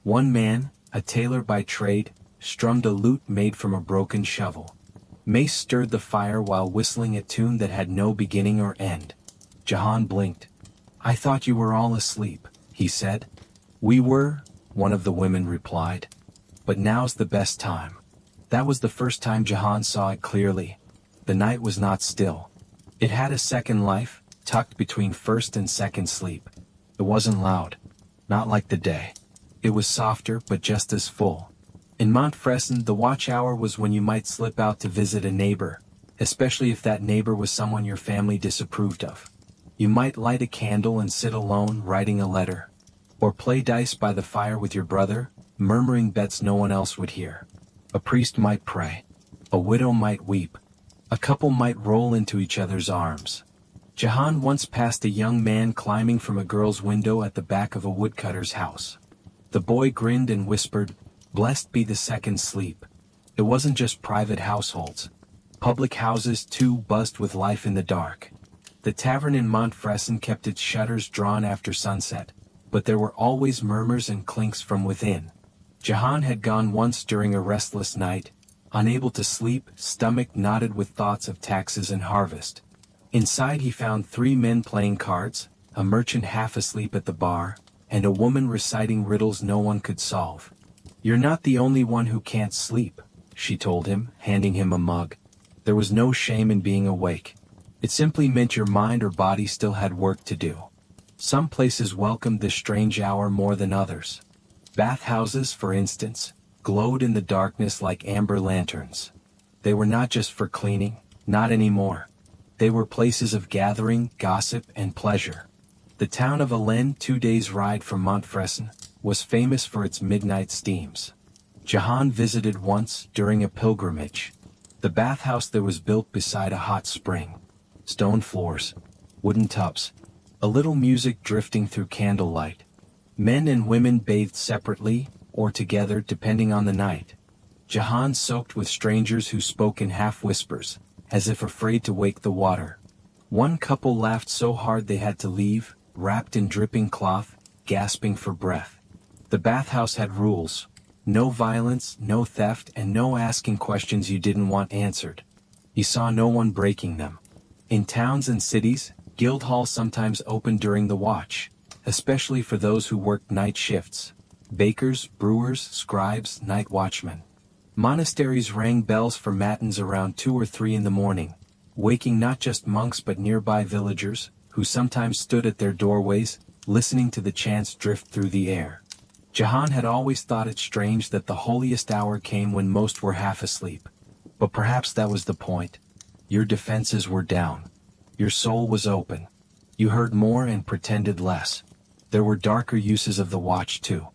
One man, a tailor by trade, strummed a lute made from a broken shovel. Mace stirred the fire while whistling a tune that had no beginning or end. Jahan blinked. "I thought you were all asleep," he said. "We were," one of the women replied. "But now's the best time." That was the first time Jahan saw it clearly. The night was not still. It had a second life, tucked between first and second sleep. It wasn't loud. Not like the day. It was softer but just as full. In Montfresson, the watch hour was when you might slip out to visit a neighbor, especially if that neighbor was someone your family disapproved of. You might light a candle and sit alone writing a letter, or play dice by the fire with your brother, murmuring bets no one else would hear. A priest might pray. A widow might weep. A couple might roll into each other's arms. Jahan once passed a young man climbing from a girl's window at the back of a woodcutter's house. The boy grinned and whispered, "Blessed be the second sleep." It wasn't just private households. Public houses too buzzed with life in the dark. The tavern in Montfresson kept its shutters drawn after sunset, but there were always murmurs and clinks from within. Jahan had gone once during a restless night, unable to sleep, stomach knotted with thoughts of taxes and harvest. Inside he found 3 men playing cards, a merchant half asleep at the bar, and a woman reciting riddles no one could solve. "You're not the only one who can't sleep," she told him, handing him a mug. There was no shame in being awake. It simply meant your mind or body still had work to do. Some places welcomed this strange hour more than others. Bathhouses, for instance, glowed in the darkness like amber lanterns. They were not just for cleaning, not anymore. They were places of gathering, gossip, and pleasure. The town of Allen, 2 days' ride from Montfresson, was famous for its midnight steams. Jahan visited once during a pilgrimage. The bathhouse there was built beside a hot spring. Stone floors, wooden tubs, a little music drifting through candlelight. Men and women bathed separately, or together depending on the night. Jahan soaked with strangers who spoke in half-whispers, as if afraid to wake the water. One couple laughed so hard they had to leave, wrapped in dripping cloth, gasping for breath. The bathhouse had rules. No violence, no theft, and no asking questions you didn't want answered. He saw no one breaking them. In towns and cities, guild halls sometimes opened during the watch, especially for those who worked night shifts. Bakers, brewers, scribes, night watchmen. Monasteries rang bells for matins around 2 or 3 in the morning, waking not just monks but nearby villagers, who sometimes stood at their doorways, listening to the chants drift through the air. Jahan had always thought it strange that the holiest hour came when most were half asleep. But perhaps that was the point. Your defenses were down. Your soul was open. You heard more and pretended less. There were darker uses of the watch too.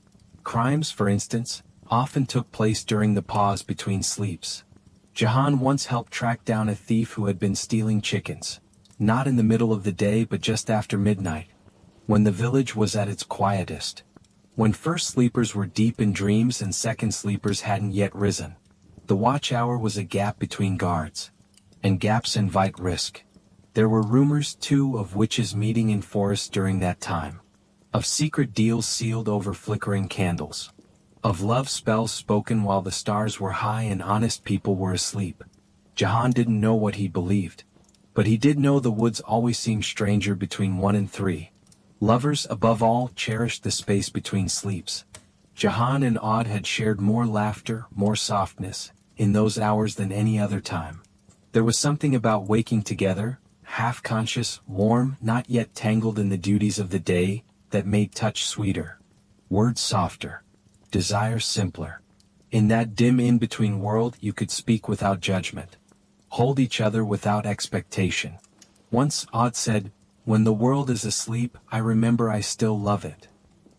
Crimes, for instance, often took place during the pause between sleeps. Jahan once helped track down a thief who had been stealing chickens. Not in the middle of the day but just after midnight, when the village was at its quietest. When first sleepers were deep in dreams and second sleepers hadn't yet risen. The watch hour was a gap between guards. And gaps invite risk. There were rumors, too, of witches meeting in forests during that time. Of secret deals sealed over flickering candles. Of love spells spoken while the stars were high and honest people were asleep. Jahan didn't know what he believed. But he did know the woods always seemed stranger between 1 and 3. Lovers, above all, cherished the space between sleeps. Jahan and Odd had shared more laughter, more softness, in those hours than any other time. There was something about waking together, half-conscious, warm, not yet tangled in the duties of the day, that made touch sweeter, words softer, desire simpler. In that dim in-between world you could speak without judgment, hold each other without expectation. Once Odd said, "When the world is asleep, I remember I still love it."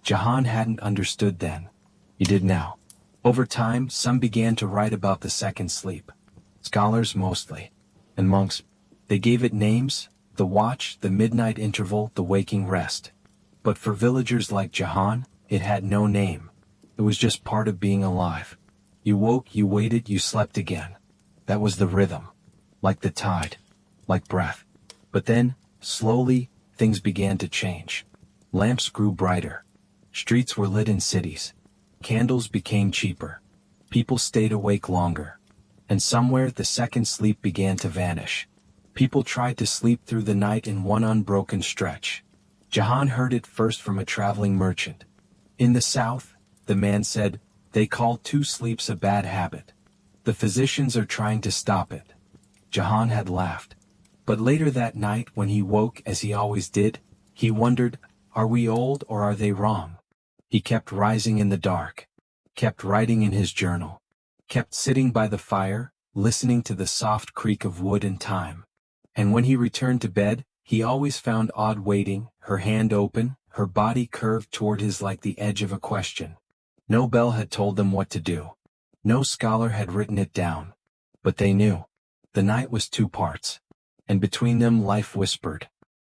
Jahan hadn't understood then. He did now. Over time, some began to write about the second sleep. Scholars mostly. And monks. They gave it names: the watch, the midnight interval, the waking rest. But for villagers like Jahan, it had no name. It was just part of being alive. You woke, you waited, you slept again. That was the rhythm. Like the tide. Like breath. But then, slowly, things began to change. Lamps grew brighter. Streets were lit in cities. Candles became cheaper. People stayed awake longer. And somewhere the second sleep began to vanish. People tried to sleep through the night in one unbroken stretch. Jahan heard it first from a traveling merchant. In the south, the man said, they call 2 sleeps a bad habit. The physicians are trying to stop it. Jahan had laughed. But later that night when he woke as he always did, he wondered, are we old or are they wrong? He kept rising in the dark. kept writing in his journal, kept sitting by the fire, listening to the soft creak of wood and thyme. And when he returned to bed, he always found Aude waiting, her hand open, her body curved toward his like the edge of a question. No bell had told them what to do. No scholar had written it down. But they knew. The night was two parts. And between them life whispered.